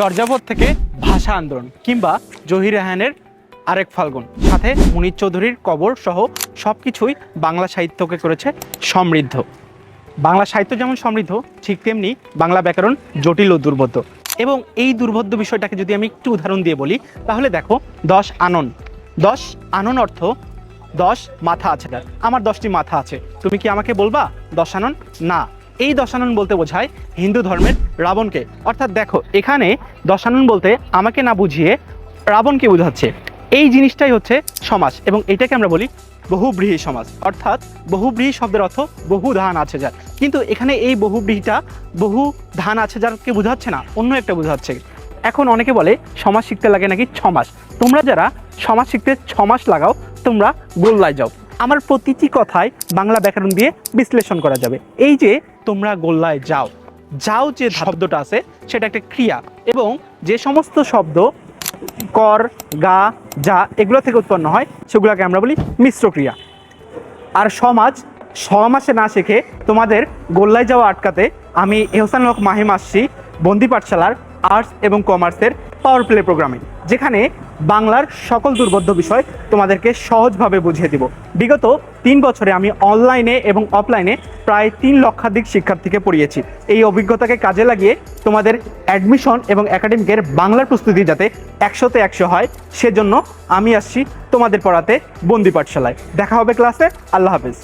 চর্যাপদ থেকে ভাষা আন্দোলন কিংবা জহির রায়হানের আরেক ফাল্গুন, সাথে মুনীর চৌধুরীর কবর সহ সব কিছুই বাংলা সাহিত্যকে করেছে সমৃদ্ধ। বাংলা সাহিত্য যেমন সমৃদ্ধ, ঠিক তেমনি বাংলা ব্যাকরণ জটিল ও দুর্বোধ্য। এবং এই দুর্বোধ্য বিষয়টাকে যদি আমি একটু উদাহরণ দিয়ে বলি, তাহলে দেখো 10 আনন। 10 আনন অর্থ 10 মাথা আছে যার। আমার 10টি মাথা আছে, তুমি কি আমাকে বলবা 10 আনন? না, এই 10 আনন বলতে বোঝায় হিন্দু ধর্মের রাবণকে। অর্থাৎ দেখো, এখানে 10 আনন বলতে আমাকে না বুঝিয়ে রাবণকে বোঝাচ্ছে। এই জিনিসটাই হচ্ছে সমাস, এবং এটাকে আমরা বলি বহুব্রীহি সমাস। অর্থাৎ বহুব্রীহি শব্দের অর্থ বহু ধান আছে যার, কিন্তু এখানে এই বহুব্রীহিটা বহু ধান আছে যারকে বোঝাচ্ছে না, অন্য একটা বোঝাচ্ছে। এখন অনেকে বলে সমাজ শিখতে লাগে নাকি 6 মাস। তোমরা যারা সমাজ শিখতে 6 মাস লাগাও, তোমরা গোল্লায় যাও। আমার প্রতিটি কথায় বাংলা ব্যাকরণ দিয়ে বিশ্লেষণ করা যাবে। এই যে তোমরা গোল্লায় যাও, যাও যে শব্দটা আছে সেটা একটা ক্রিয়া, এবং যে সমস্ত শব্দ কর, গা, যা এগুলো থেকে উৎপন্ন হয় সেগুলোকে আমরা বলি মিশ্র ক্রিয়া। আর সমাসে না শিখে তোমাদের গোল্লায় যাওয়া আটকাতে আমি এহসানুল হক মাহিম আসছি বন্দি পাঠশালার আর্টস এবং কমার্সের পাওয়ার প্লে প্রোগ্রামে, যেখানে বাংলার সকল দুর্বোধ্য বিষয় তোমাদেরকে সহজভাবে বুঝিয়ে দিব। বিগত 3 বছরে আমি অনলাইনে এবং অফলাইনে প্রায় 3 লক্ষাধিক শিক্ষার্থীকে পড়িয়েছি। এই অভিজ্ঞতাকে কাজে লাগিয়ে তোমাদের অ্যাডমিশন এবং একাডেমিকের বাংলার প্রস্তুতি যাতে 100তে 100 হয়, সেজন্য আমি আসছি তোমাদের পড়াতে বন্দি পাঠশালায়। দেখা হবে ক্লাসে। আল্লাহ হাফেজ।